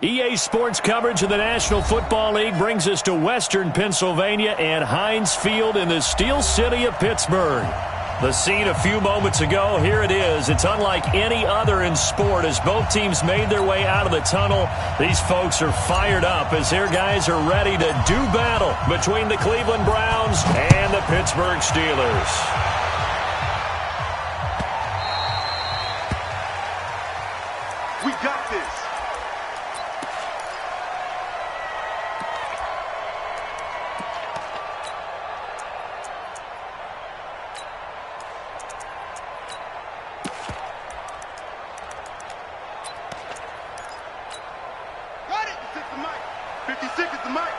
EA Sports coverage of the National Football League brings us to Western Pennsylvania and Heinz Field in the Steel City of Pittsburgh. The scene a few moments ago, here it is. It's unlike any other in sport as both teams made their way out of the tunnel. These folks are fired up as their guys are ready to do battle between the Cleveland Browns and the Pittsburgh Steelers. We got this. Got it. 56 the mic. 56 is the mic.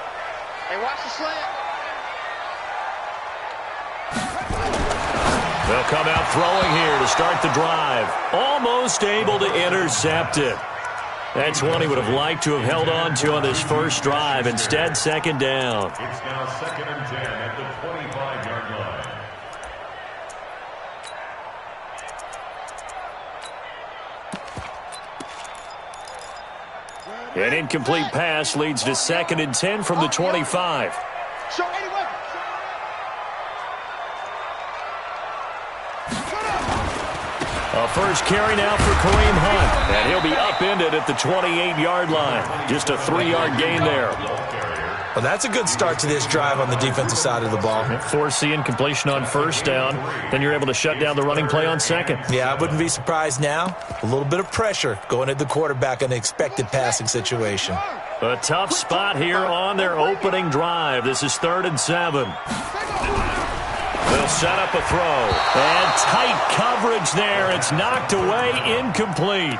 Hey, watch the slant. They'll come out throwing here to start the drive. Almost able to intercept it. That's one he would have liked to have held on to on this first drive. Instead, second down. It's now 2nd and 10 at the 25-yard line. An incomplete pass leads to 2nd and 10 from the 25. Show any weapon. A first carry now for Kareem Hunt. And he'll be upended at the 28-yard line. Just a 3-yard gain there. Well, that's a good start to this drive on the defensive side of the ball. Force the incompletion on first down. Then you're able to shut down the running play on second. Yeah, I wouldn't be surprised now. A little bit of pressure going at the quarterback in an expected passing situation. A tough spot here on their opening drive. This is 3rd and 7. They'll set up a throw. And tight coverage there. It's knocked away, incomplete.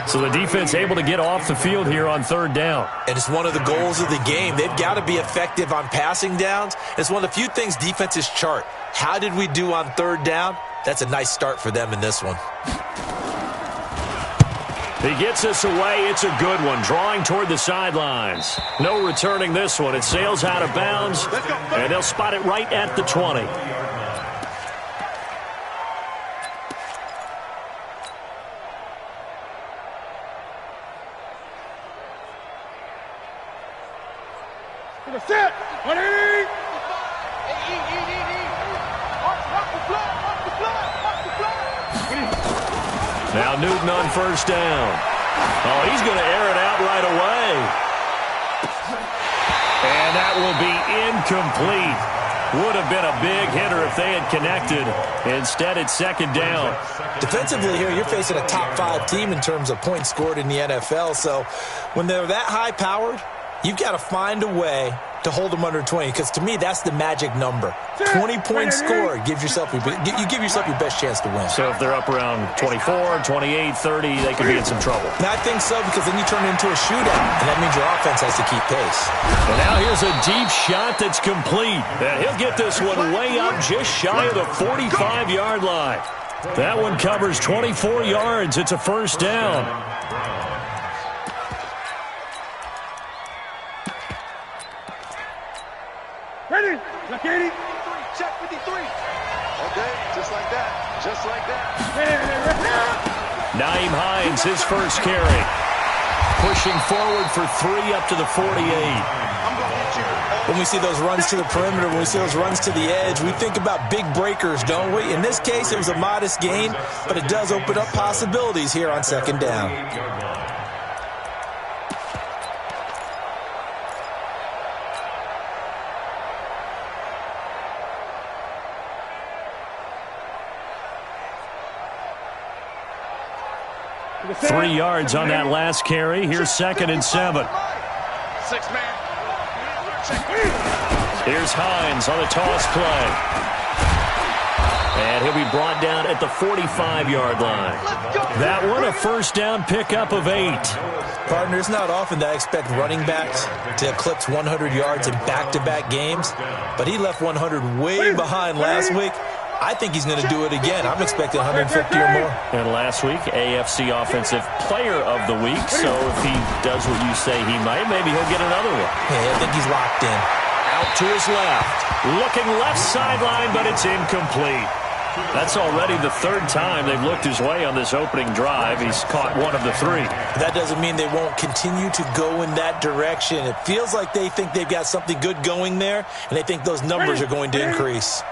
So the defense able to get off the field here on 3rd down. And it's one of the goals of the game. They've got to be effective on passing downs. It's one of the few things defenses chart. How did we do on 3rd down? That's a nice start for them in this one. He gets us away. It's a good one. Drawing toward the sidelines. No returning this one. It sails out of bounds, and they'll spot it right at the 20. Set. 180. Now Newton on first down. Oh, he's going to air it out right away. And that will be incomplete. Would have been a big hitter if they had connected. Instead, it's 2nd down. Defensively here, you're facing a top 5 team in terms of points scored in the NFL. So when they're that high-powered, you've got to find a way to hold them under 20, because to me, that's the magic number. 20-point score gives yourself you give yourself your best chance to win. So if they're up around 24, 28, 30, they could be in some trouble. And I think so, because then you turn it into a shootout, and that means your offense has to keep pace. And now here's a deep shot that's complete. And he'll get this one way up just shy of the 45-yard line. That one covers 24 yards. It's a first down. Ready? Look 80. Check 53. Okay, just like that. Just like that. Naeem Hines, his first carry. Pushing forward for 3 up to the 48. When we see those runs to the perimeter, when we see those runs to the edge, we think about big breakers, don't we? In this case, it was a modest gain, but it does open up possibilities here on 2nd down. Three yards on that last carry. Here's 2nd and 7. 6-man. Here's Hines on the toss play. And he'll be brought down at the 45-yard line. That one, a first down pickup of 8. Partner, it's not often that I expect running backs to eclipse 100 yards in back-to-back games, but he left 100 way behind last week. I think he's going to do it again. I'm expecting 150 or more. And last week, AFC Offensive Player of the Week. So if he does what you say he might, maybe he'll get another one. Yeah, I think he's locked in. Out to his left. Looking left sideline, but it's incomplete. That's already the third time they've looked his way on this opening drive. He's caught one of the three. That doesn't mean they won't continue to go in that direction. It feels like they think they've got something good going there, and they think those numbers are going to increase.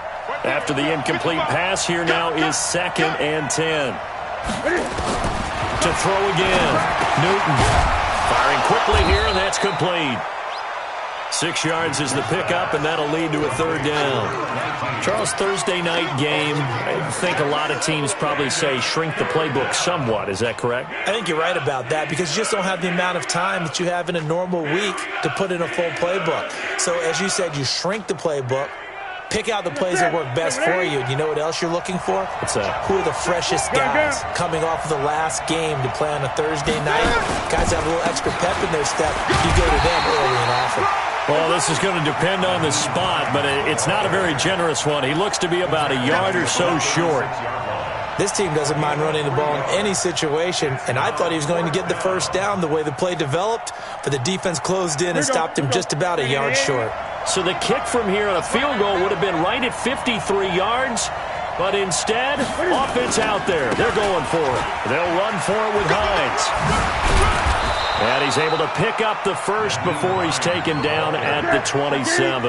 After the incomplete pass, here now is 2nd and 10. To throw again. Newton firing quickly here, and that's complete. 6 yards is the pickup, and that'll lead to a 3rd down. Charles, Thursday night game, I think a lot of teams probably say shrink the playbook somewhat. Is that correct? I think you're right about that because you just don't have the amount of time that you have in a normal week to put in a full playbook. So, as you said, you shrink the playbook, pick out the plays that work best for you. And you know what else you're looking for? What's that? Who are the freshest guys coming off of the last game to play on a Thursday night? Guys have a little extra pep in their step. You go to them early and often. Well, this is going to depend on the spot, but it's not a very generous one. He looks to be about a yard or so short. This team doesn't mind running the ball in any situation, and I thought he was going to get the first down the way the play developed, but the defense closed in and stopped him just about a yard short. So the kick from here on a field goal would have been right at 53 yards, but instead, offense out there. They're going for it. They'll run for it with Hines. And he's able to pick up the first before he's taken down at the 27.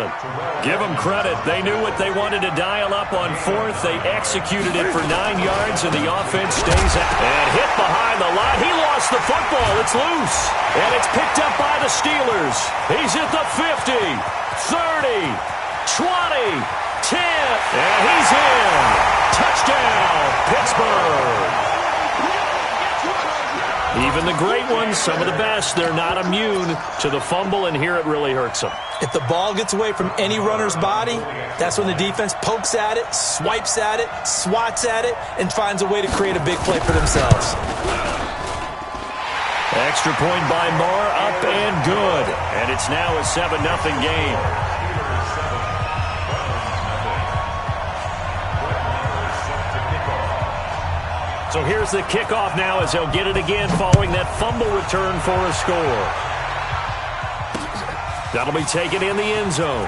Give them credit. They knew what they wanted to dial up on 4th. They executed it for 9 yards, and the offense stays out. And hit behind the line. He lost the football. It's loose. And it's picked up by the Steelers. He's at the 50, 30, 20, 10, and he's in. Touchdown, Pittsburgh. Even the great ones, some of the best, they're not immune to the fumble, and here it really hurts them. If the ball gets away from any runner's body, that's when the defense pokes at it, swipes at it, swats at it, and finds a way to create a big play for themselves. Extra point by Moore, up and good. And it's now a 7-0 game. So here's the kickoff now as they'll get it again following that fumble return for a score. That'll be taken in the end zone.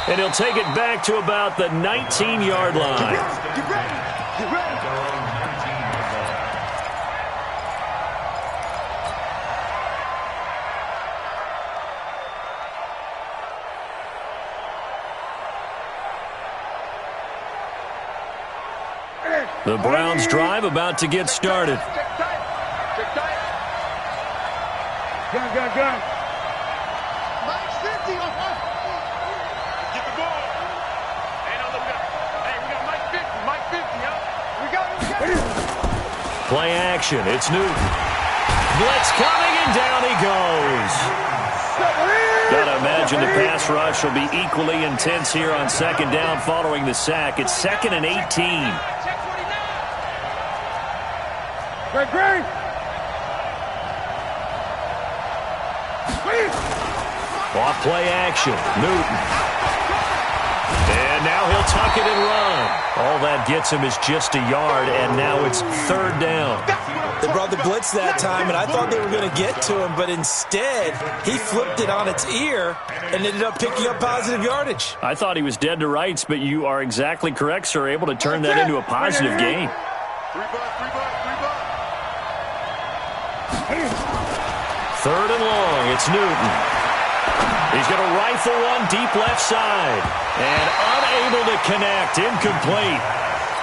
And he'll take it back to about the 19-yard line. Get ready. Get ready. The Browns drive about to get started. Check tight. Check tight. Gun. Mike 50. Get the ball. Hey, no, look up. Hey, we got Mike 50. Mike 50, huh? We got it. Play action. It's Newton. Blitz coming, and down he goes. Gotta imagine the pass rush will be equally intense here on 2nd down following the sack. It's 2nd and 18. Great. Off play action. Newton. And now he'll tuck it and run. All that gets him is just a yard, and now it's 3rd down. They brought the blitz that time, and I thought they were going to get to him, but instead, he flipped it on its ear and ended up picking up positive yardage. I thought he was dead to rights, but you are exactly correct, sir. Able to turn that into a positive gain. 3rd and long. It's Newton. He's going to rifle one deep left side. And unable to connect. Incomplete.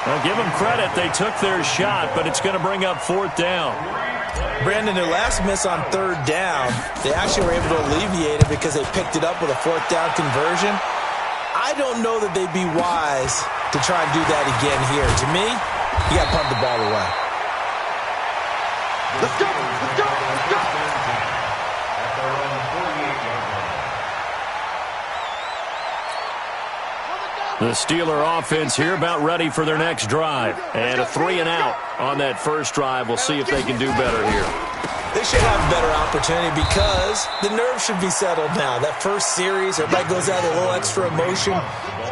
Well, give them credit. They took their shot, but it's going to bring up 4th down. Brandon, their last miss on 3rd down, they actually were able to alleviate it because they picked it up with a 4th down conversion. I don't know that they'd be wise to try and do that again here. To me, you got to punt the ball away. Let's go. The Steeler offense here about ready for their next drive. And a 3 and out on that first drive. We'll see if they can do better here. They should have a better opportunity because the nerves should be settled now. That first series, everybody goes out with a little extra emotion.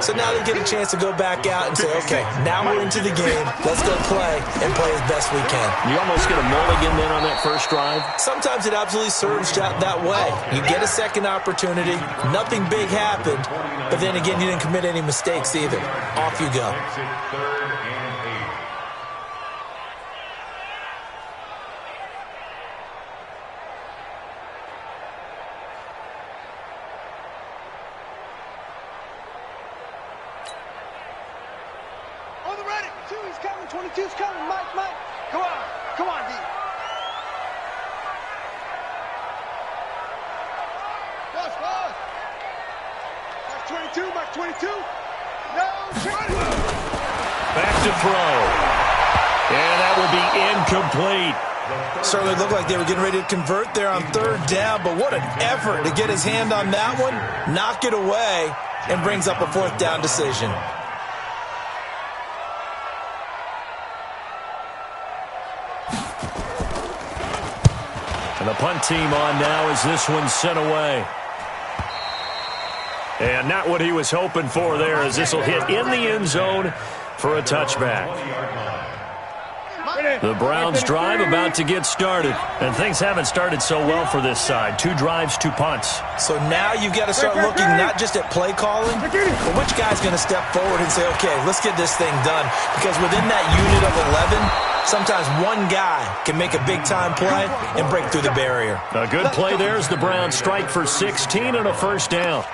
So now they get a chance to go back out and say, okay, now we're into the game. Let's go play and play as best we can. You almost get a mulligan then on that first drive? Sometimes it absolutely serves that way. You get a second opportunity. Nothing big happened. But then again, you didn't commit any mistakes either. Off you go. On the ready. 2's coming. 22's coming. Mike. Come on, D. Boss. Mark 22. No, back to throw. And that will be incomplete. Certainly looked like they were getting ready to convert there on third down, but what an effort to get his hand on that one, knock it away, and brings up a fourth down decision. And the punt team on now as this one's sent away. And not what he was hoping for there, as this will hit in the end zone for a touchback. The Browns drive about to get started. And things haven't started so well for this side. 2 drives, 2 punts. So now you've got to start looking not just at play calling, but which guy's going to step forward and say, okay, let's get this thing done. Because within that unit of 11, sometimes one guy can make a big-time play and break through the barrier. A good play there as the Browns strike for 16 and a first down.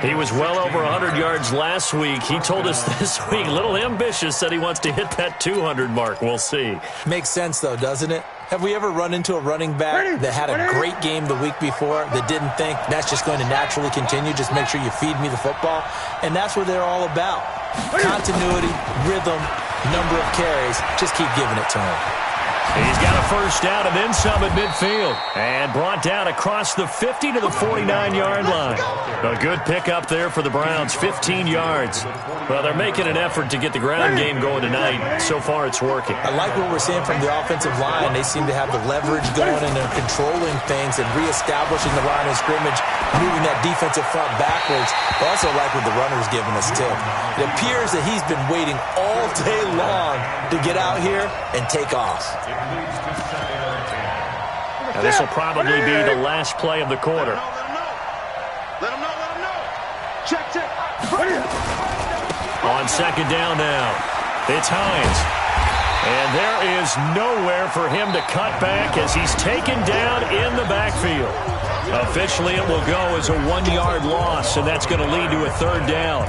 He was well over 100 yards last week. He told us this week, a little ambitious, said he wants to hit that 200 mark. We'll see. Makes sense, though, doesn't it? Have we ever run into a running back that had a great game the week before that didn't think that's just going to naturally continue? Just make sure you feed me the football. And that's what they're all about. Continuity, rhythm, number of carries. Just keep giving it to him. He's got a first down and then some at midfield. And brought down across the 50 to the 49-yard line. A good pickup there for the Browns, 15 yards. Well, they're making an effort to get the ground game going tonight. So far, it's working. I like what we're seeing from the offensive line. They seem to have the leverage going and they're controlling things and reestablishing the line of scrimmage, moving that defensive front backwards. I also like what the runner's giving us, too. It appears that he's been waiting all day long to get out here and take off. Now, this will probably be the last play of the quarter. Let him know. Check. On second down now, it's Hines. And there is nowhere for him to cut back as he's taken down in the backfield. Officially, it will go as a 1-yard loss, and that's going to lead to a third down.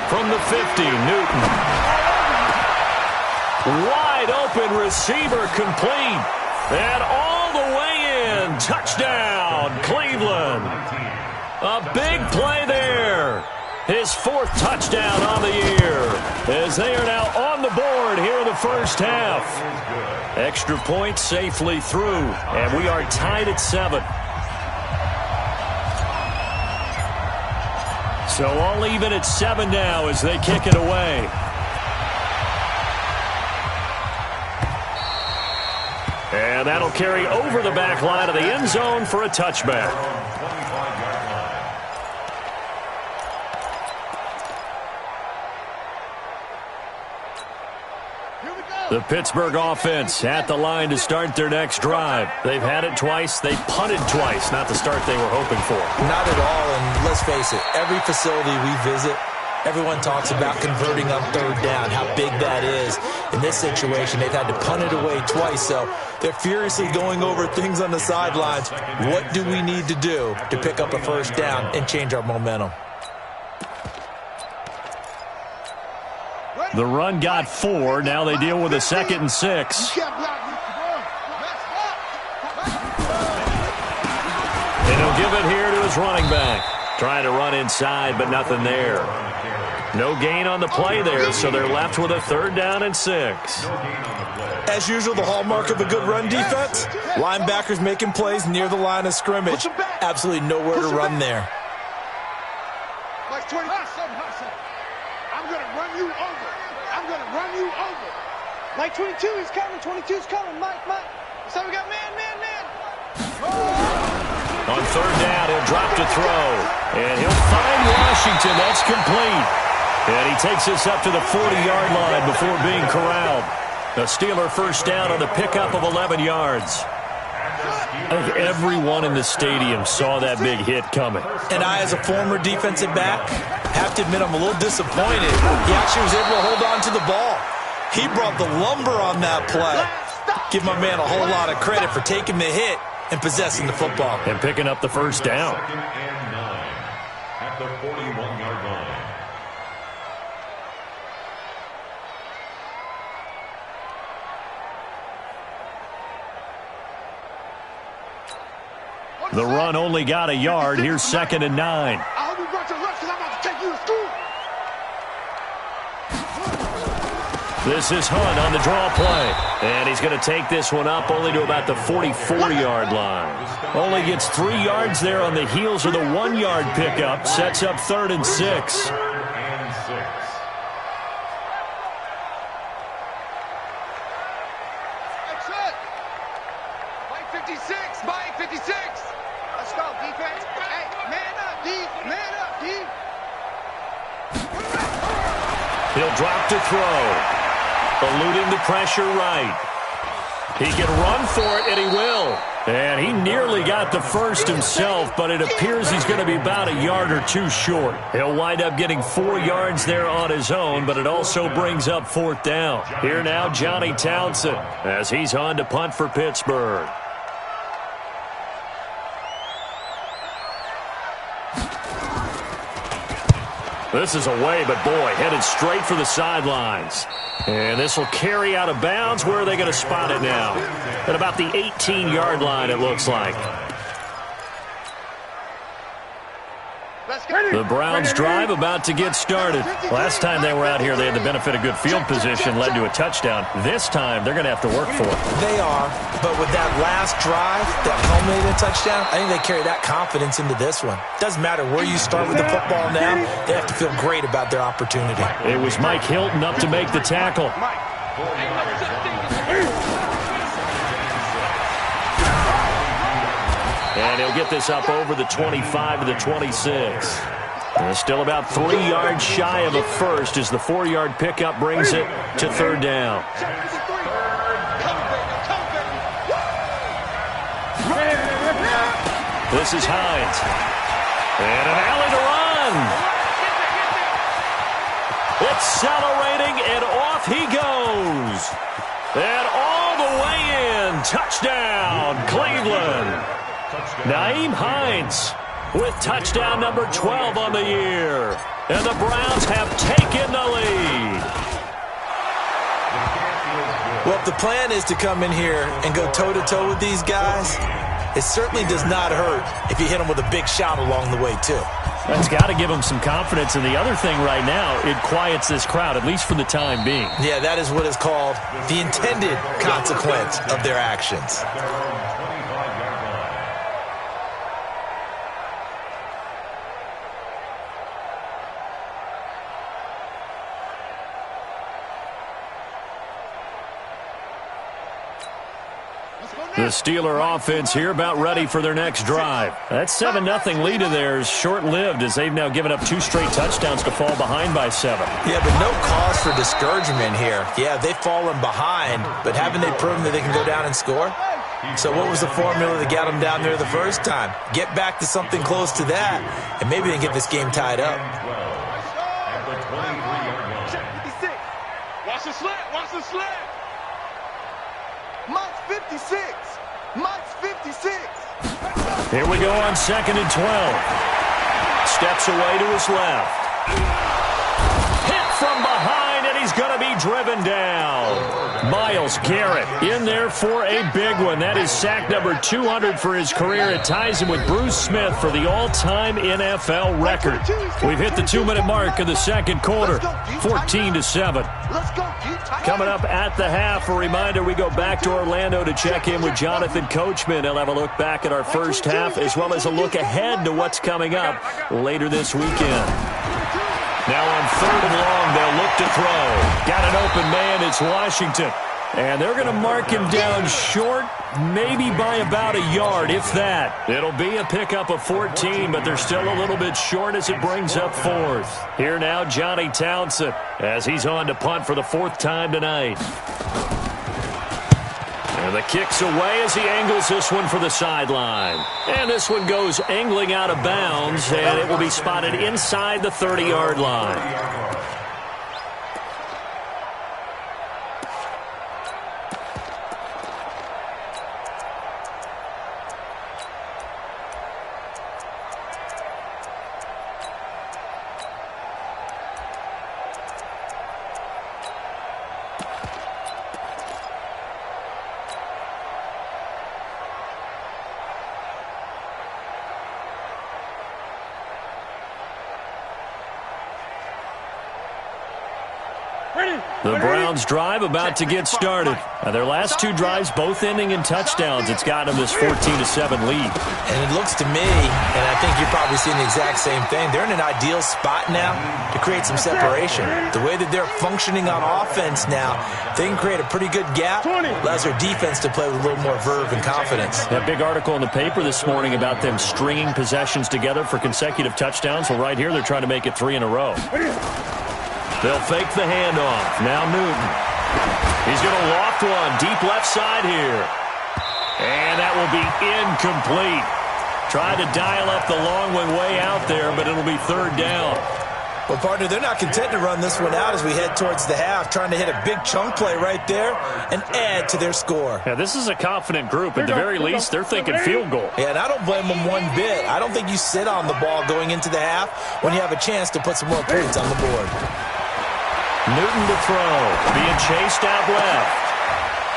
From the 50, Newton. Wide open receiver complete. And all the way in. Touchdown, Cleveland. A big play there. His 4th touchdown on the year. As they are now on the board here in the first half. Extra point safely through. And we are tied at 7. So all even at 7 now as they kick it away. And that'll carry over the back line of the end zone for a touchback. The Pittsburgh offense at the line to start their next drive. They've had it twice. They've punted twice. Not the start they were hoping for. Not at all, and let's face it, every facility we visit, everyone talks about converting on third down, how big that is. In this situation, they've had to punt it away twice, so they're furiously going over things on the sidelines. What do we need to do to pick up a first down and change our momentum? The run got 4. Now they deal with a 2nd and 6. And he'll give it here to his running back. Trying to run inside, but nothing there. No gain on the play there, so they're left with a 3rd down and 6. As usual, the hallmark of a good run defense, linebackers making plays near the line of scrimmage. Absolutely nowhere to run there. Mike 20. I'm going to run you over. I'm going to run you over. Mike 22 is coming. 22's coming. Mike. So we got man. On 3rd down, he'll drop to throw. And he'll find Washington. That's complete. And he takes this up to the 40-yard line before being corralled. A Steeler 1st down on the pickup of 11 yards. I think everyone in the stadium saw that big hit coming. And I, as a former defensive back, have to admit I'm a little disappointed. He actually was able to hold on to the ball. He brought the lumber on that play. Give my man a whole lot of credit for taking the hit and possessing the football. And picking up the 1st down. 2nd and 9 at the 41-yard line. The run only got a yard. Here's 2nd and 9. I hope you brought your lunch because I'm about to take you to school. This is Hunt on the draw play. And he's going to take this one up only to about the 44-yard line. Only gets 3 yards there on the heels of the 1-yard pickup. Sets up 3rd and 6. 3rd and 6. That's it. Mike 56. Mike 56. Let's go, defense. Hey, man up, D. Man up, D. He'll drop to throw. Eluding the pressure right. He can run for it, and he will. And he nearly got the first himself, but it appears he's going to be about a yard or 2 short. He'll wind up getting 4 yards there on his own, but it also brings up 4th down. Here now, Johnny Townsend, as he's on to punt for Pittsburgh. This is away, but boy, headed straight for the sidelines. And this will carry out of bounds. Where are they going to spot it now? At about the 18-yard line, it looks like. The Browns drive about to get started. Last time they were out here, they had the benefit of good field position, led to a touchdown. This time, they're going to have to work for it. They are, but with that last drive that culminated in a touchdown, I think they carry that confidence into this one. Doesn't matter where you start with the football now, they have to feel great about their opportunity. It was Mike Hilton up to make the tackle. And he'll get this up over the 25 to the 26. And still about 3 yards shy of a first as the 4-yard pickup brings it to 3rd down. This is Hines. And an alley to run. Accelerating, and off he goes. And all the way in. Touchdown, Cleveland. Nyheim Hines with touchdown number 12 on the year. And the Browns have taken the lead. Well, if the plan is to come in here and go toe-to-toe with these guys, it certainly does not hurt if you hit them with a big shot along the way, too. That's got to give them some confidence. And the other thing right now, it quiets this crowd, at least for the time being. Yeah, that is what is called the intended consequence of their actions. The Steeler offense here about ready for their next drive. That 7-0 lead of theirs short-lived as they've now given up 2 straight touchdowns to fall behind by 7. Yeah, but no cause for discouragement here. Yeah, they've fallen behind, but haven't they proven that they can go down and score? So what was the formula that got them down there the first time? Get back to something close to that, and maybe they can get this game tied up. Watch the slant. Watch the slant. Mike's 56. Mike's 56. Here we go on 2nd and 12. Steps away to his left. Hit from behind, and he's going to be driven down. Myles Garrett in there for a big one. That is sack number 200 for his career. It ties him with Bruce Smith for the all-time NFL record. We've hit the 2-minute mark of the second quarter, 14-7. Coming up at the half, a reminder, we go back to Orlando to check in with Jonathan Coachman. He'll have a look back at our first half as well as a look ahead to what's coming up later this weekend. Now on 3rd and long, they'll look to throw. Got an open man, it's Washington. And they're going to mark him down short, maybe by about a yard, if that. It'll be a pickup of 14, but they're still a little bit short as it brings up 4th. Here now, Johnny Townsend, as he's on to punt for the 4th time tonight. And the kick's away as he angles this one for the sideline. And this one goes angling out of bounds, and it will be spotted inside the 30-yard line. The Browns drive about to get started. Their last 2 drives both ending in touchdowns. It's got them this 14-7 lead. And it looks to me, and I think you're probably seeing the exact same thing, they're in an ideal spot now to create some separation. The way that they're functioning on offense now, they can create a pretty good gap, allows their defense to play with a little more verve and confidence. That big article in the paper this morning about them stringing possessions together for consecutive touchdowns. Well, right here, they're trying to make it 3 in a row. They'll fake the handoff. Now Newton. He's going to loft one deep left side here. And that will be incomplete. Tried to dial up the long one way out there, but it'll be 3rd down. Well, partner, they're not content to run this one out as we head towards the half, trying to hit a big chunk play right there and add to their score. Yeah, this is a confident group. At the very least, they're thinking field goal. Yeah, and I don't blame them one bit. I don't think you sit on the ball going into the half when you have a chance to put some more points on the board. Newton to throw, being chased out left.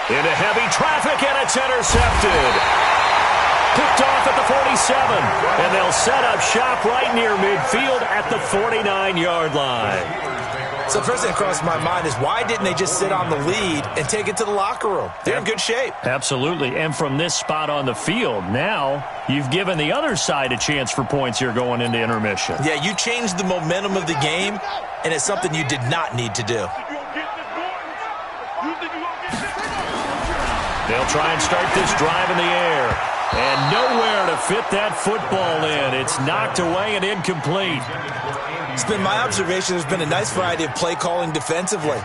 Into heavy traffic, and it's intercepted. Picked off at the 47, and they'll set up shop right near midfield at the 49-yard line. So first thing that crossed my mind is why didn't they just sit on the lead and take it to the locker room? They're in good shape. Absolutely, and from this spot on the field, now you've given the other side a chance for points here going into intermission. Yeah, you changed the momentum of the game, and it's something you did not need to do. They'll try and start this drive in the air. And nowhere to fit that football in. It's knocked away and incomplete. It's been my observation there's been a nice variety of play calling defensively.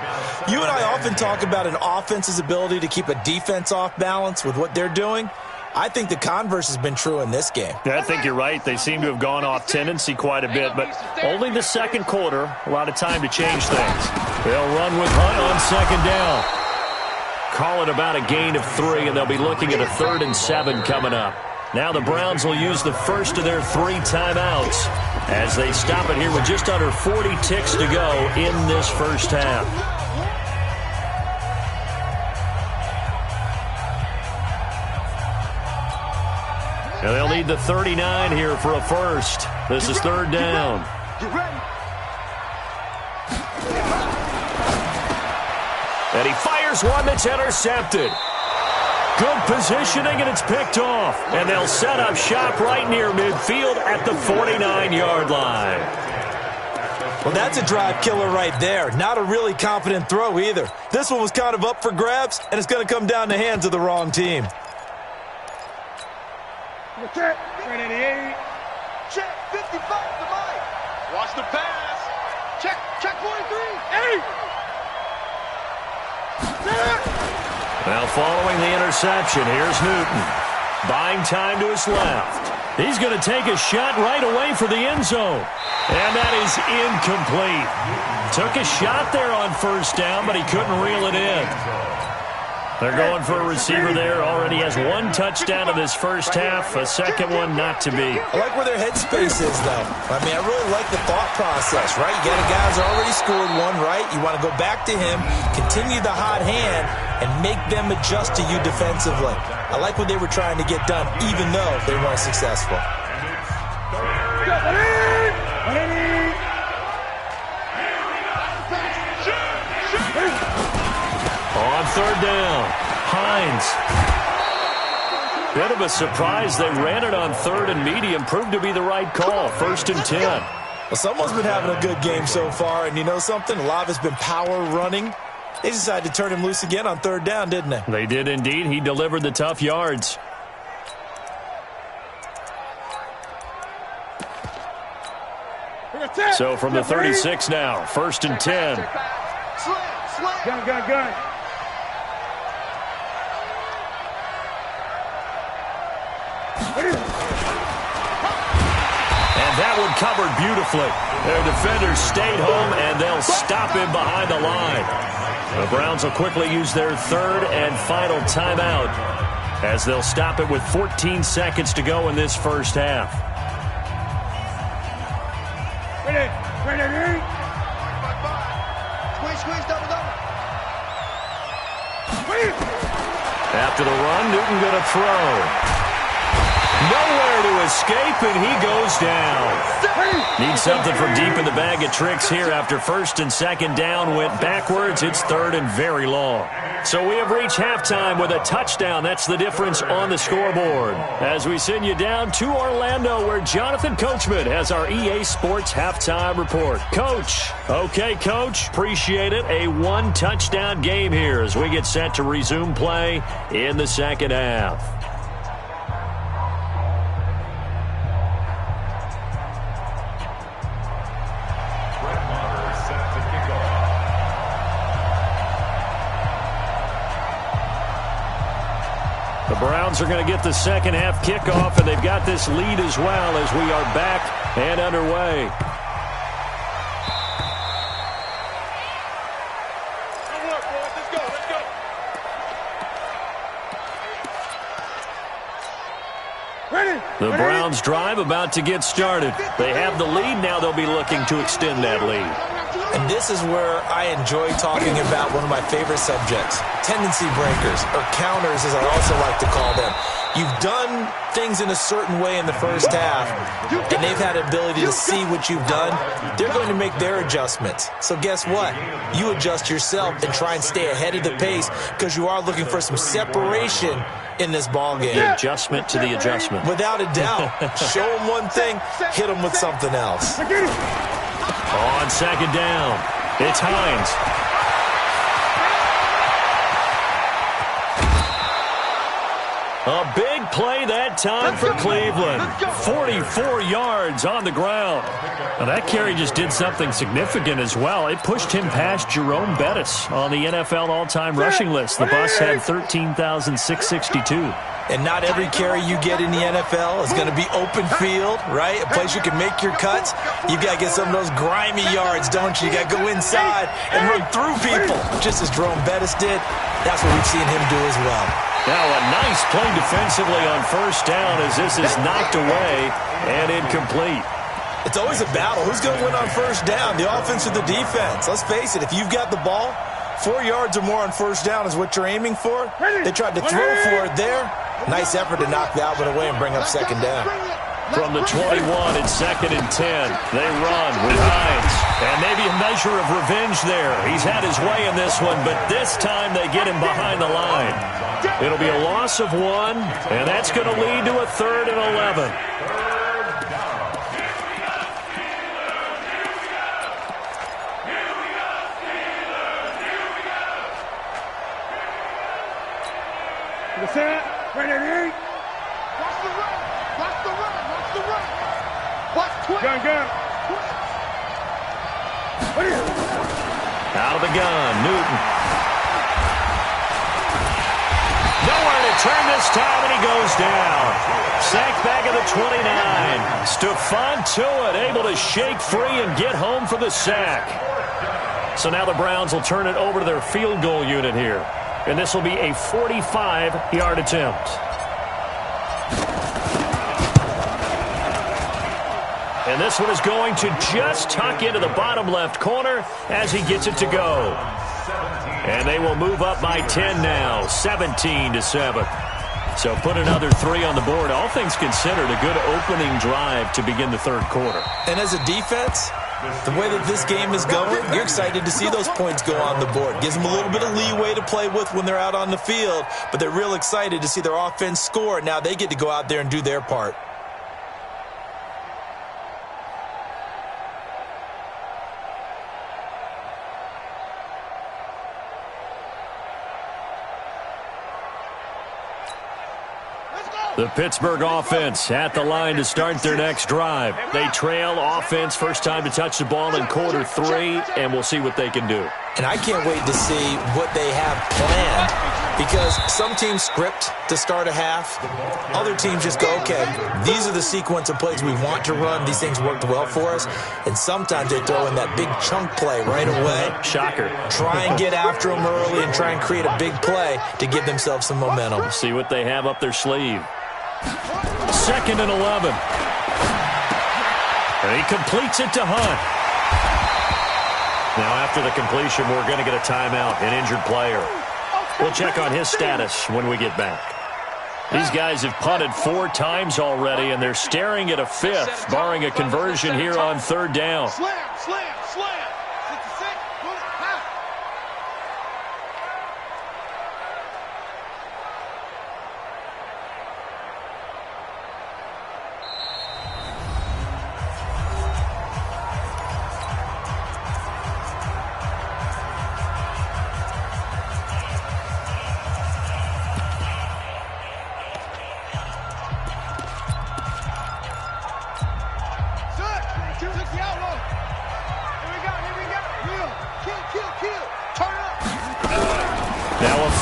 You and I often talk about an offense's ability to keep a defense off balance with what they're doing. I think the converse has been true in this game. Yeah, I think you're right. They seem to have gone off tendency quite a bit, but only the second quarter, a lot of time to change things. They'll run with Hunt on 2nd down. Call it about a gain of 3, and they'll be looking at a 3rd and 7 coming up. Now the Browns will use the first of their 3 timeouts as they stop it here with just under 40 ticks to go in this first half. And they'll need the 39 here for a first. This is 3rd down. And he fires one that's intercepted. Good positioning, and it's picked off. And they'll set up shop right near midfield at the 49-yard line. Well, that's a drive killer right there. Not a really confident throw either. This one was kind of up for grabs, and it's going to come down the hands of the wrong team. Check. 388. Check. 55 to Mike. Watch the pass. Check 43. 8. Now following the interception, here's Newton. Buying time to his left. He's going to take a shot right away for the end zone. And that is incomplete. Took a shot there on 1st down, but he couldn't reel it in. They're going for a receiver there. Already has one touchdown in this first half. A second one not to be. I like where their headspace is, though. I mean, I really like the thought process, right? You got a guy who's already scored one, right? You want to go back to him, continue the hot hand, and make them adjust to you defensively. I like what they were trying to get done, even though they weren't successful. On third down, Hines. Bit of a surprise. They ran it on third and medium. Proved to be the right call. 1st and 10. Well, someone's been having a good game so far, and you know something? A lot of it's been power running. They decided to turn him loose again on third down, didn't they? They did indeed. He delivered the tough yards. So from the 36 now, 1st and 10. Gun. And that one covered beautifully. Their defenders stayed home, and they'll stop him behind the line. The Browns will quickly use their third and final timeout as they'll stop it with 14 seconds to go in this first half. Ready. Squeeze, double. After the run, Newton going to throw. Nowhere to escape, and he goes down. Needs something from deep in the bag of tricks here after 1st and 2nd down went backwards. It's 3rd and very long. So we have reached halftime with a touchdown. That's the difference on the scoreboard. As we send you down to Orlando, where Jonathan Coachman has our EA Sports halftime report. Coach. Okay, Coach. Appreciate it. A one-touchdown game here as we get set to resume play in the second half. The Browns are going to get the second half kickoff, and they've got this lead as well as we are back and underway. The Browns drive about to get started. They have the lead. Now they'll be looking to extend that lead. And this is where I enjoy talking about one of my favorite subjects, tendency breakers, or counters as I also like to call them. You've done things in a certain way in the first half, and they've had an ability to see what you've done. They're going to make their adjustments. So guess what? You adjust yourself and try and stay ahead of the pace because you are looking for some separation in this ball game. The adjustment to the adjustment. Without a doubt. Show them one thing, hit them with something else. On 2nd down, it's Hines. A big play that time for Cleveland. 44 yards on the ground. Now that carry just did something significant as well. It pushed him past Jerome Bettis on the NFL all-time rushing list. The bus had 13,662. And not every carry you get in the NFL is going to be open field, right? A place you can make your cuts. You got to get some of those grimy yards, don't you? You got to go inside and run through people, just as Jerome Bettis did. That's what we've seen him do as well. Now a nice play defensively on 1st down as this is knocked away and incomplete. It's always a battle. Who's going to win on 1st down, the offense or the defense? Let's face it, if you've got the ball, 4 yards or more on 1st down is what you're aiming for. They tried to throw for it there. Nice effort to knock that one away and bring up 2nd down. From the 21, it's 2nd and 10. They run with Hines. And maybe a measure of revenge there. He's had his way in this one, but this time they get him behind the line. It'll be a loss of 1, and that's going to lead to a 3rd and 11. Ready. Watch the run. Watch quick. Gun. Out of the gun, Newton. Nowhere to turn this time, and he goes down. Sacked back at the 29. Stephon Tuitt able to shake free and get home for the sack. So now the Browns will turn it over to their field goal unit here. and this will be a 45-yard attempt. And this one is going to just tuck into the bottom left corner as he gets it to go. And they will move up by 10 now, 17-7. So put another 3 on the board. All things considered, a good opening drive to begin the third quarter. And as a defense, the way that this game is going, you're excited to see those points go on the board. Gives them a little bit of leeway to play with when they're out on the field, but they're real excited to see their offense score. Now they get to go out there and do their part. The Pittsburgh offense at the line to start their next drive. They trail offense, first time to touch the ball in quarter 3, and we'll see what they can do. And I can't wait to see what they have planned, because some teams script to start a half. Other teams just go, okay, these are the sequence of plays we want to run. These things worked well for us. And sometimes they throw in that big chunk play right away. Shocker. Try and get after them early and try and create a big play to give themselves some momentum. We'll see what they have up their sleeve. 2nd and 11. And he completes it to Hunt. Now after the completion, we're going to get a timeout, an injured player. We'll check on his status when we get back. These guys have punted 4 times already, and they're staring at a 5th, barring a conversion here on 3rd down. Slam, slam, slam. 66, pull it, pass.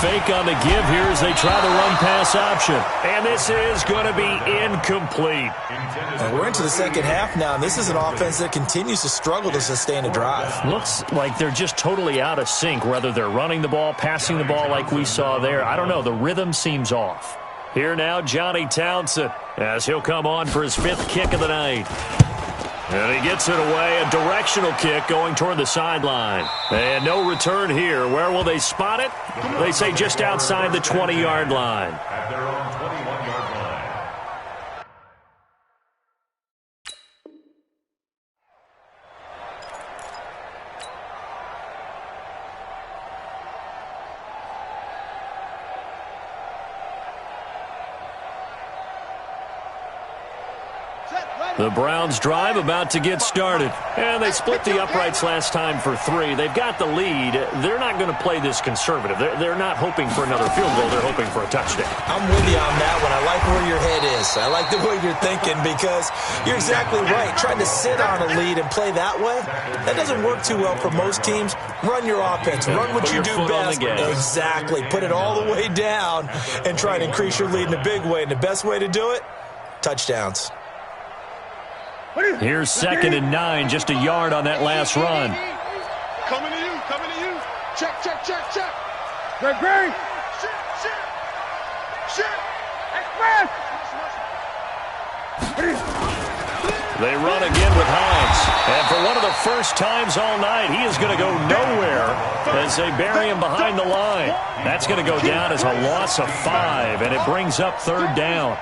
Fake on the give here as they try the run-pass option. And this is going to be incomplete. And we're into the second half now, and this is an offense that continues to struggle to sustain a drive. Looks like they're just totally out of sync, whether they're running the ball, passing the ball like we saw there. I don't know. The rhythm seems off. Here now, Johnny Townsend, as he'll come on for his 5th kick of the night. And he gets it away, a directional kick going toward the sideline. And no return here. Where will they spot it? They say just outside the 20-yard line. At their own 21-yard line. The Browns drive about to get started. And they split the uprights last time for 3. They've got the lead. They're not going to play this conservative. They're not hoping for another field goal. They're hoping for a touchdown. I'm with you on that one. I like where your head is. I like the way you're thinking, because you're exactly right. Trying to sit on a lead and play that way, that doesn't work too well for most teams. Run your offense. Run what you do best. Exactly. Put it all the way down and try and increase your lead in a big way. And the best way to do it, touchdowns. Here's 2nd and 9, just a yard on that last run. Coming to you, coming to you. Check, check, check, check. Great, great. Shit, shit. Shit. Express. They run again with Hines. And for one of the first times all night, he is going to go nowhere as they bury him behind the line. That's going to go down as a loss of 5, and it brings up 3rd down.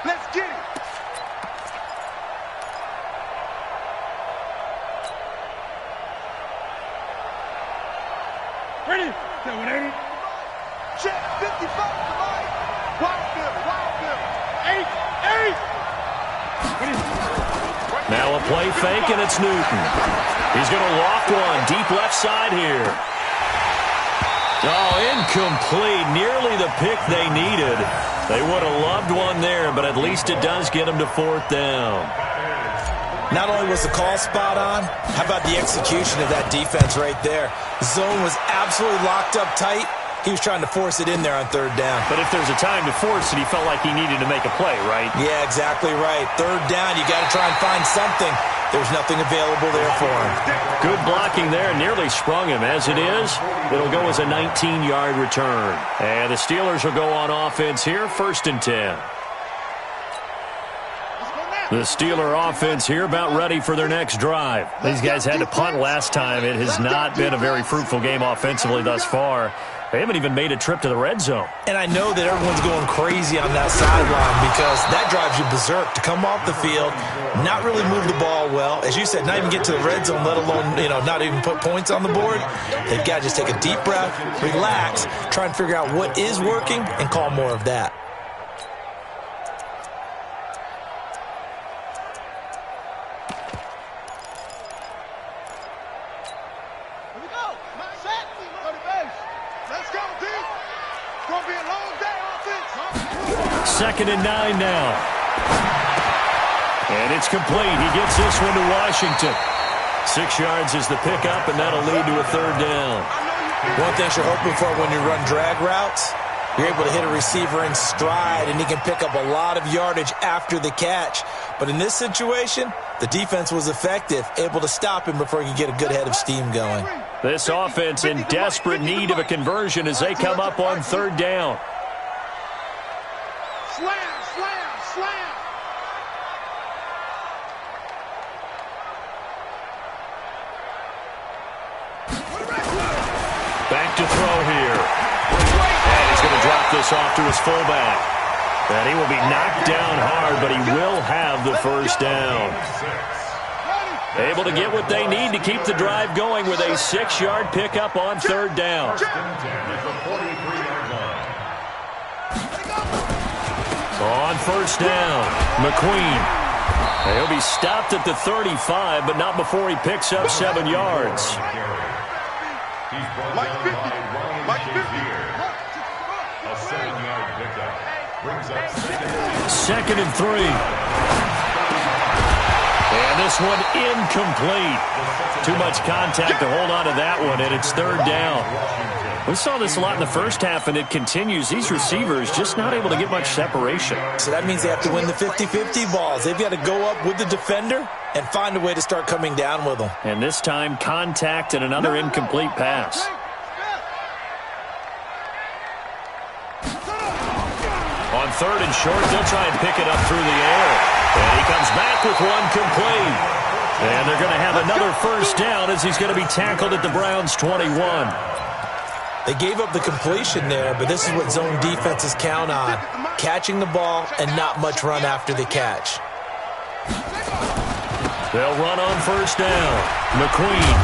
Let's get it. Ready? 780. Check, 55 to Mike. Wild Bill. 8. Now a play fake, and it's Newton. He's going to lock one deep left side here. Oh, incomplete. Nearly the pick they needed. They would have loved one there, but at least it does get them to 4th down. Not only was the call spot on, how about the execution of that defense right there? Zone was absolutely locked up tight. He was trying to force it in there on 3rd down. But if there's a time to force it, he felt like he needed to make a play, right? Yeah, exactly right. 3rd down, you got to try and find something. There's nothing available there for him. Good blocking there, nearly sprung him. As it is, it'll go as a 19-yard return. And the Steelers will go on offense here, 1st and 10. The Steeler offense here about ready for their next drive. These guys had to punt last time. It has not been a very fruitful game offensively thus far. They haven't even made a trip to the red zone. And I know that everyone's going crazy on that sideline because that drives you berserk to come off the field, not really move the ball well. As you said, not even get to the red zone, let alone, not even put points on the board. They've got to just take a deep breath, relax, try and figure out what is working and call more of that. Second and 9 now. And it's complete. He gets this one to Washington. 6 yards is the pickup, and that'll lead to a 3rd down. One thing you're hoping for when you run drag routes, you're able to hit a receiver in stride, and he can pick up a lot of yardage after the catch. But in this situation, the defense was effective, able to stop him before he could get a good head of steam going. This offense in desperate need of a conversion as they come up on 3rd down. Slam, slam, slam. Back to throw here. And he's going to drop this off to his fullback. And he will be knocked down hard, but he will have the 1st down. Able to get what they need to keep the drive going with a 6-yard pickup on 3rd down. On 1st down, McQueen. He'll be stopped at the 35, but not before he picks up 7 yards. Mike 50. Mike 50. A 7-yard pickup brings up 2nd and 3. And this one incomplete. Too much contact to hold on to that one, and it's 3rd down. We saw this a lot in the first half, and it continues. These receivers just not able to get much separation. So that means they have to win the 50-50 balls. They've got to go up with the defender and find a way to start coming down with them. And this time, contact and another incomplete pass. On 3rd and short, they'll try and pick it up through the air. And he comes back with one complete. And they're going to have another 1st down as he's going to be tackled at the Browns' 21. They gave up the completion there, but this is what zone defenses count on. Catching the ball and not much run after the catch. They'll run on 1st down. McQueen.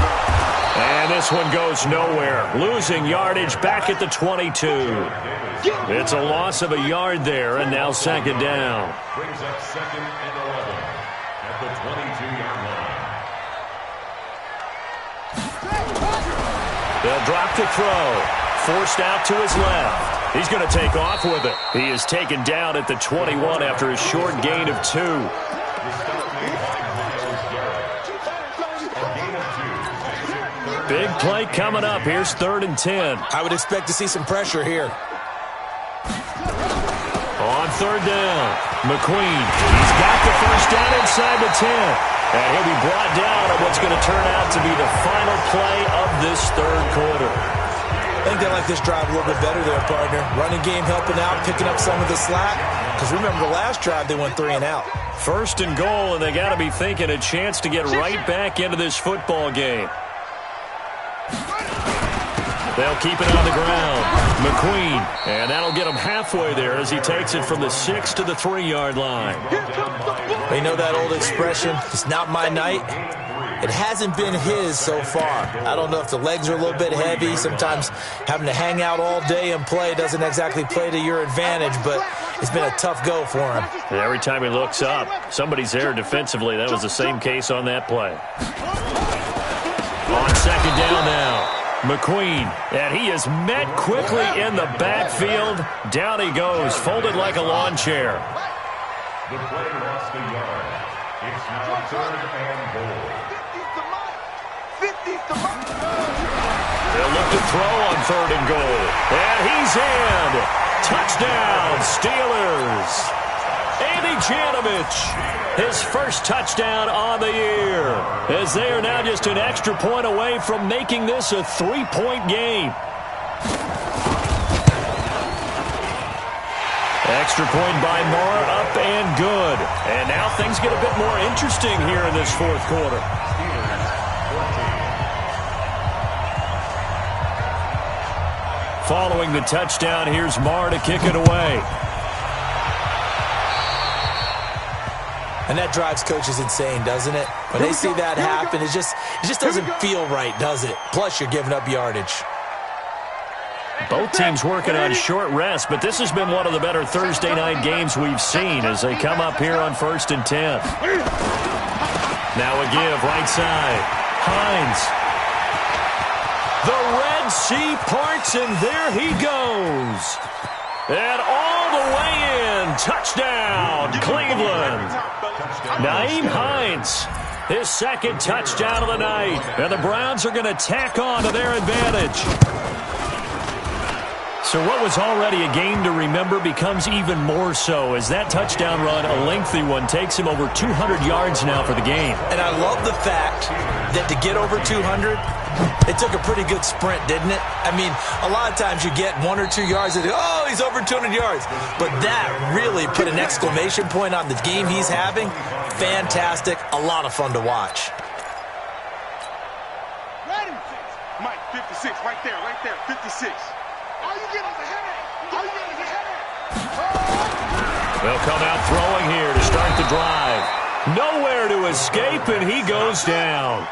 And this one goes nowhere. Losing yardage back at the 22. It's a loss of a yard there, and now 2nd down. brings up 2nd and 11 at the 22-yard line. They'll drop to throw. Forced out to his left. He's going to take off with it. He is taken down at the 21 after a short gain of 2. Big play coming up. Here's 3rd and 10. I would expect to see some pressure here. On 3rd down, McQueen. He's got the 1st down inside the 10. And he'll be brought down on what's going to turn out to be the final play of this 3rd quarter. I think they like this drive a little bit better there, partner. Running game helping out, picking up some of the slack. Because remember, the last drive they went 3 and out. 1st and goal, and they got to be thinking a chance to get right back into this football game. They'll keep it on the ground. McQueen, and that'll get him halfway there as he takes it from the 6 to the 3-yard line. You know that old expression, it's not my night? It hasn't been his so far. I don't know if the legs are a little bit heavy. Sometimes having to hang out all day and play doesn't exactly play to your advantage, but it's been a tough go for him. And every time he looks up, somebody's there defensively. That was the same case on that play. On 2nd down now. McQueen, and he is met quickly in the backfield. Down he goes, folded like a lawn chair. The play lost a yard. It's now 3rd and goal. 50's the mark. They'll look to throw on 3rd and goal. And he's in. Touchdown, Steelers. Andy Janovich, his first touchdown on the year, as they are now just an extra point away from making this a 3-point game. Extra point by Moore, up and good. And now things get a bit more interesting here in this fourth quarter. Following the touchdown, here's Moore to kick it away. And that drives coaches insane, doesn't it? When they see that happen, it just doesn't feel right, does it? Plus, you're giving up yardage. Both teams working on short rest, but this has been one of the better Thursday night games we've seen as they come up here on 1st and 10. Now a give, right side. Hines. The Red Sea parts, and there he goes. And all the way in. Touchdown, Cleveland. Nyheim Hines, his second touchdown of the night. And the Browns are going to tack on to their advantage. So what was already a game to remember becomes even more so as that touchdown run, a lengthy one, takes him over 200 yards now for the game. And I love the fact that to get over 200, it took a pretty good sprint, didn't it? I mean, a lot of times you get 1 or 2 yards and, oh, he's over 200 yards. But that really put an exclamation point on the game he's having. Fantastic. A lot of fun to watch. Ready? Mike, 56, right there, 56. All you get is a headache. All you get is a headache. They'll come out throwing here to start the drive. Nowhere to escape, and he goes down.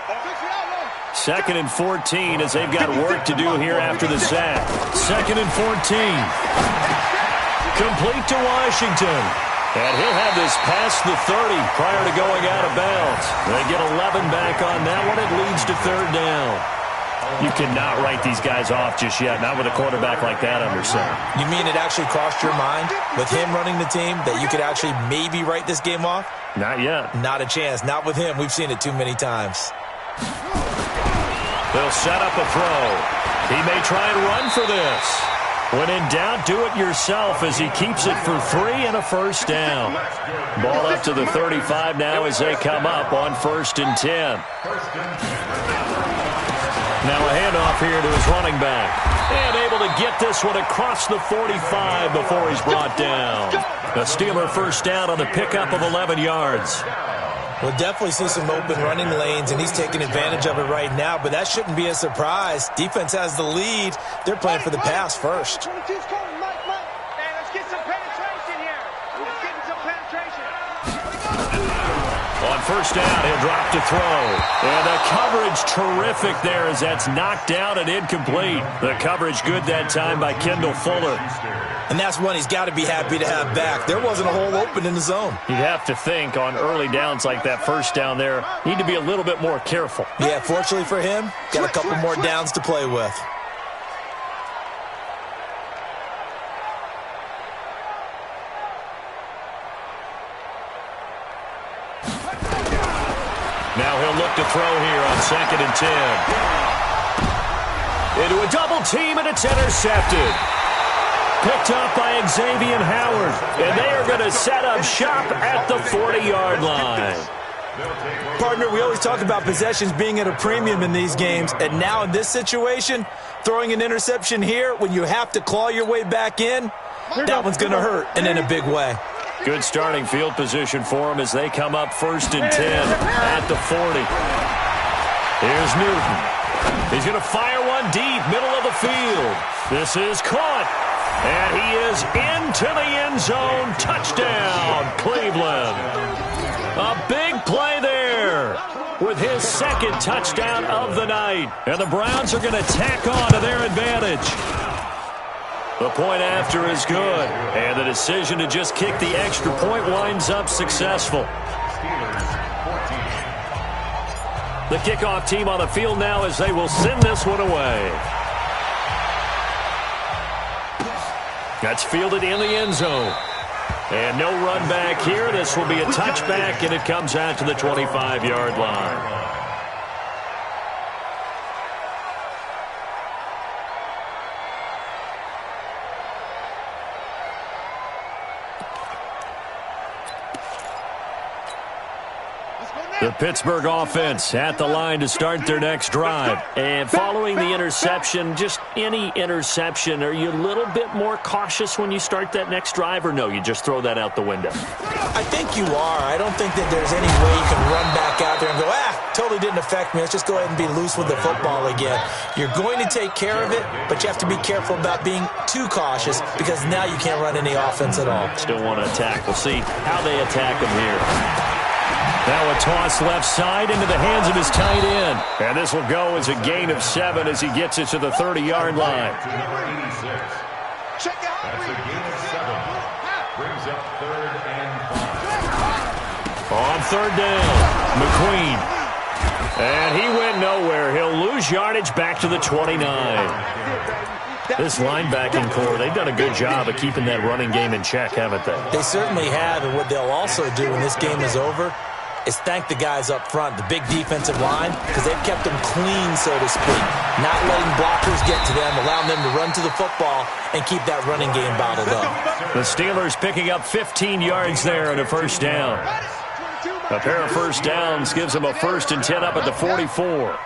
2nd and 14 as they've got work to do here after the sack. 2nd and 14. Complete to Washington. And he'll have this past the 30 prior to going out of bounds. They get 11 back on that one. It leads to 3rd down. You cannot write these guys off just yet, not with a quarterback like that under center. You mean it actually crossed your mind with him running the team that you could actually maybe write this game off? Not yet. Not a chance. Not with him. We've seen it too many times. They'll set up a throw. He may try and run for this. When in doubt, do it yourself as he keeps it for 3 and a first down. Ball up to the 35 now as they come up on 1st and 10. Now a handoff here to his running back. And able to get this one across the 45 before he's brought down. The Steeler first down on the pickup of 11 yards. We'll definitely see some open running lanes, and he's taking advantage of it right now, but that shouldn't be a surprise. Defense has the lead. They're playing for the pass first. 22's coming, Mike. Hey, let's get some penetration here. Let's get some penetration. On 1st down, he'll drop to throw. And the coverage terrific there as that's knocked down and incomplete. The coverage good that time by Kendall Fuller. And that's one he's got to be happy to have back. There wasn't a hole open in the zone. You'd have to think on early downs like that first down there, need to be a little bit more careful. Yeah, fortunately for him, got a couple more downs to play with. Now he'll look to throw here on 2nd and 10. Into a double team, and it's intercepted. Picked up by Xavier Howard. And they are going to set up shop at the 40-yard line. Partner, we always talk about possessions being at a premium in these games. And now in this situation, throwing an interception here when you have to claw your way back in, that one's going to hurt, and in a big way. Good starting field position for them as they come up 1st and 10 at the 40. Here's Newton. He's going to fire one deep, middle of the field. This is caught. And he is into the end zone. Touchdown, Cleveland. A big play there with his 2nd touchdown of the night. And the Browns are going to tack on to their advantage. The point after is good. And the decision to just kick the extra point winds up successful. The kickoff team on the field now as they will send this one away. That's fielded in the end zone. And no run back here. This will be a touchback, and it comes out to the 25-yard line. The Pittsburgh offense at the line to start their next drive. And following the interception, just any interception, are you a little bit more cautious when you start that next drive, or no, you just throw that out the window? I think you are. I don't think that there's any way you can run back out there and go, totally didn't affect me. Let's just go ahead and be loose with the football again. You're going to take care of it, but you have to be careful about being too cautious because now you can't run any offense at all. Still want to attack. We'll see how they attack him here. Now a toss left side into the hands of his tight end. And this will go as a gain of 7 as he gets it to the 30-yard line. That's a gain of 7. Brings up 3rd and 5. On 3rd down, McQueen. And he went nowhere. He'll lose yardage back to the 29. This linebacking core, they've done a good job of keeping that running game in check, haven't they? They certainly have, and what they'll also do when this game is over is thank the guys up front, the big defensive line, because they've kept them clean, so to speak. Not letting blockers get to them, allowing them to run to the football and keep that running game bottled up. The Steelers picking up 15 yards there and a first down. A pair of first downs gives them a 1st and 10 up at the 44.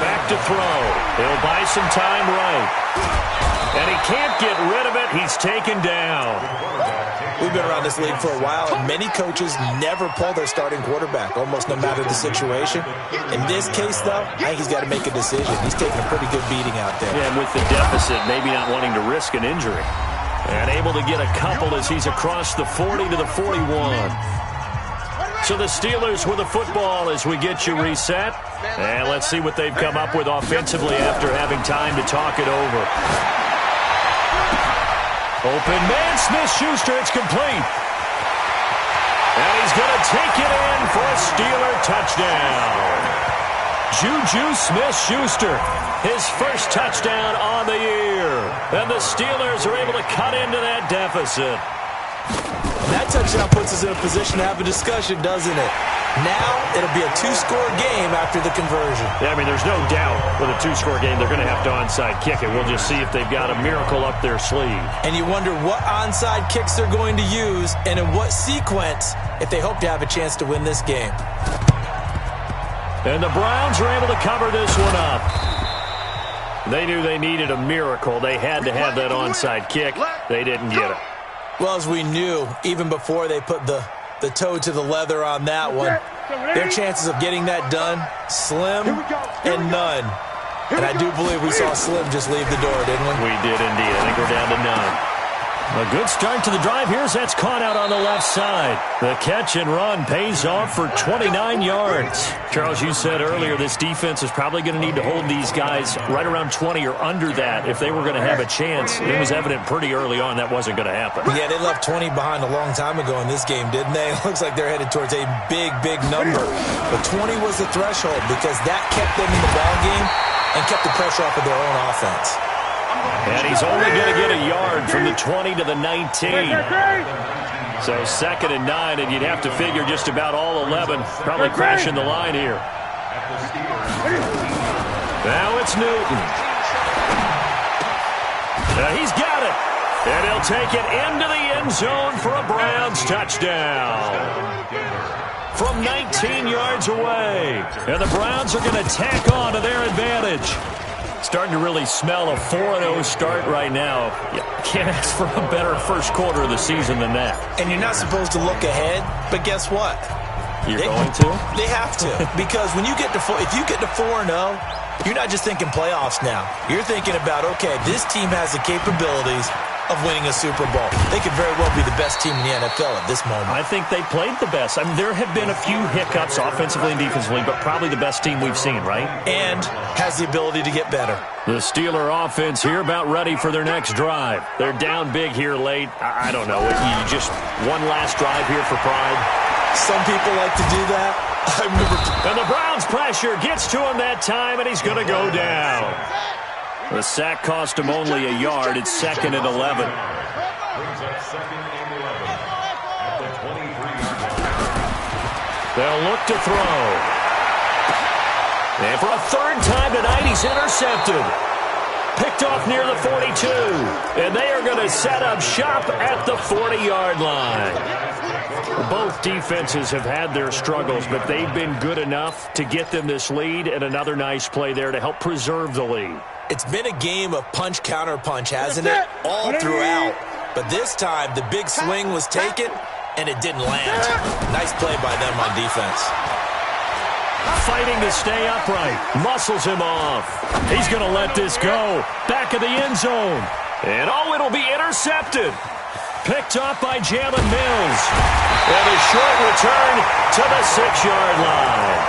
Back to throw. He'll buy some time right. And he can't get rid of it. He's taken down. We've been around this league for a while, and many coaches never pull their starting quarterback, almost no matter the situation. In this case, though, I think he's got to make a decision. He's taking a pretty good beating out there. Yeah, and with the deficit, maybe not wanting to risk an injury. And able to get a couple as he's across the 40 to the 41. So the Steelers with the football as we get you reset. And let's see what they've come up with offensively after having time to talk it over. Open man, Smith-Schuster, it's complete. And he's going to take it in for a Steeler touchdown. Juju Smith-Schuster, his first touchdown on the year. And the Steelers are able to cut into that deficit. That touchdown puts us in a position to have a discussion, doesn't it? Now it'll be a 2-score game after the conversion. Yeah, I mean, there's no doubt with a 2-score game they're going to have to onside kick it. We'll just see if they've got a miracle up their sleeve. And you wonder what onside kicks they're going to use and in what sequence if they hope to have a chance to win this game. And the Browns are able to cover this one up. They knew they needed a miracle. They had to have that onside kick. They didn't get it. Well, as we knew, even before they put the toe to the leather on that one, their chances of getting that done, slim and none. And I do believe we saw Slim just leave the door, didn't we? We did indeed. I think we're down to none. A good start to the drive here as that's caught out on the left side. The catch and run pays off for 29 yards. Charles, you said earlier this defense is probably going to need to hold these guys right around 20 or under that if they were going to have a chance. It was evident pretty early on that wasn't going to happen. Yeah, they left 20 behind a long time ago in this game, didn't they? It looks like they're headed towards a big, big number. But 20 was the threshold because that kept them in the ballgame and kept the pressure off of their own offense. And he's only going to get a yard from the 20 to the 19. So 2nd and 9, and you'd have to figure just about all 11 probably crashing the line here. Now it's Newton. He's got it. And he'll take it into the end zone for a Browns touchdown. From 19 yards away. And the Browns are going to tack on to their advantage. Starting to really smell a 4-0 start right now. You can't ask for a better first quarter of the season than that. And you're not supposed to look ahead, but guess what? You're going to? They have to. Because when you get to if you get to 4-0, you're not just thinking playoffs now. You're thinking about, okay, this team has the capabilities of winning a Super Bowl. They could very well be the best team in the NFL at this moment. I think they played the best. I mean, there have been a few hiccups offensively and defensively, but probably the best team we've seen, right? And has the ability to get better. The Steeler offense here about ready for their next drive. They're down big here late. I don't know. You just one last drive here for pride. Some people like to do that. I remember. And the Browns pressure gets to him that time, and he's going to go down. The sack cost him only a yard. It's 2nd and 11. Brings up 2nd and 11 at the 23-yard line. They'll look to throw. And for a 3rd time tonight, he's intercepted. Picked off near the 42. And they are going to set up shop at the 40-yard line. Both defenses have had their struggles, but they've been good enough to get them this lead, and another nice play there to help preserve the lead. It's been a game of punch-counter-punch, hasn't it? All throughout. But this time, the big swing was taken, and it didn't land. Nice play by them on defense. Fighting to stay upright. Muscles him off. He's going to let this go. Back of the end zone. And, it'll be intercepted. Picked off by Jalen Mills. And a short return to the 6-yard line.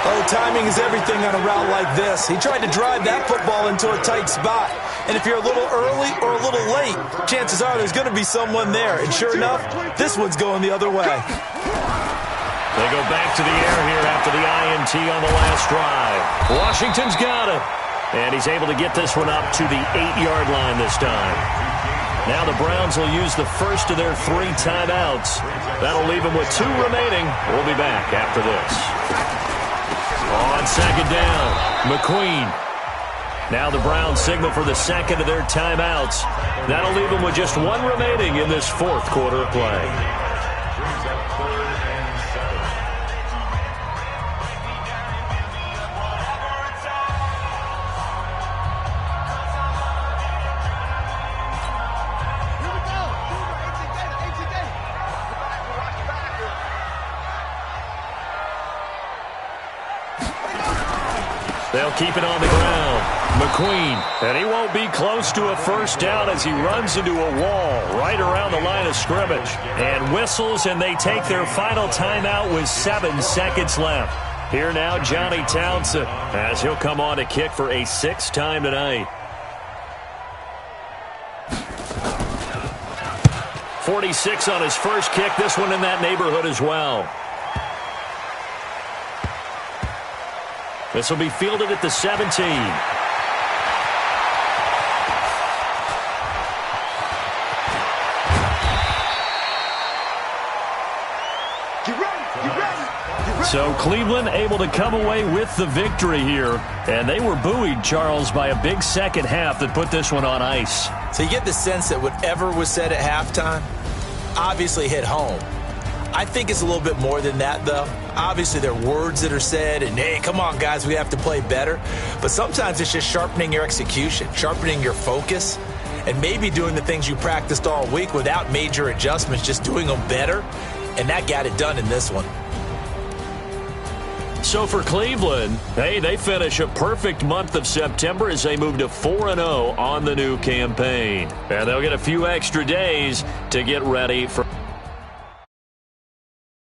Oh, timing is everything on a route like this. He tried to drive that football into a tight spot. And if you're a little early or a little late, chances are there's going to be someone there. And sure enough, this one's going the other way. They go back to the air here after the INT on the last drive. Washington's got it. And he's able to get this one up to the 8-yard line this time. Now the Browns will use the first of their 3 timeouts. That'll leave them with 2 remaining. We'll be back after this. On second down, McQueen. Now the Browns signal for the second of their timeouts. That'll leave them with just 1 remaining in this 4th quarter of play. They'll keep it on the ground. McQueen, and he won't be close to a first down as he runs into a wall right around the line of scrimmage. And whistles, and they take their final timeout with 7 seconds left. Here now, Johnny Townsend, as he'll come on to kick for a 6th time tonight. 46 on his first kick. This one in that neighborhood as well. This will be fielded at the 17. So Cleveland able to come away with the victory here. And they were buoyed, Charles, by a big second half that put this one on ice. So you get the sense that whatever was said at halftime obviously hit home. I think it's a little bit more than that, though. Obviously, there are words that are said, and, hey, come on, guys, we have to play better. But sometimes it's just sharpening your execution, sharpening your focus, and maybe doing the things you practiced all week without major adjustments, just doing them better, and that got it done in this one. So for Cleveland, hey, they finish a perfect month of September as they move to 4-0 on the new campaign. And they'll get a few extra days to get ready for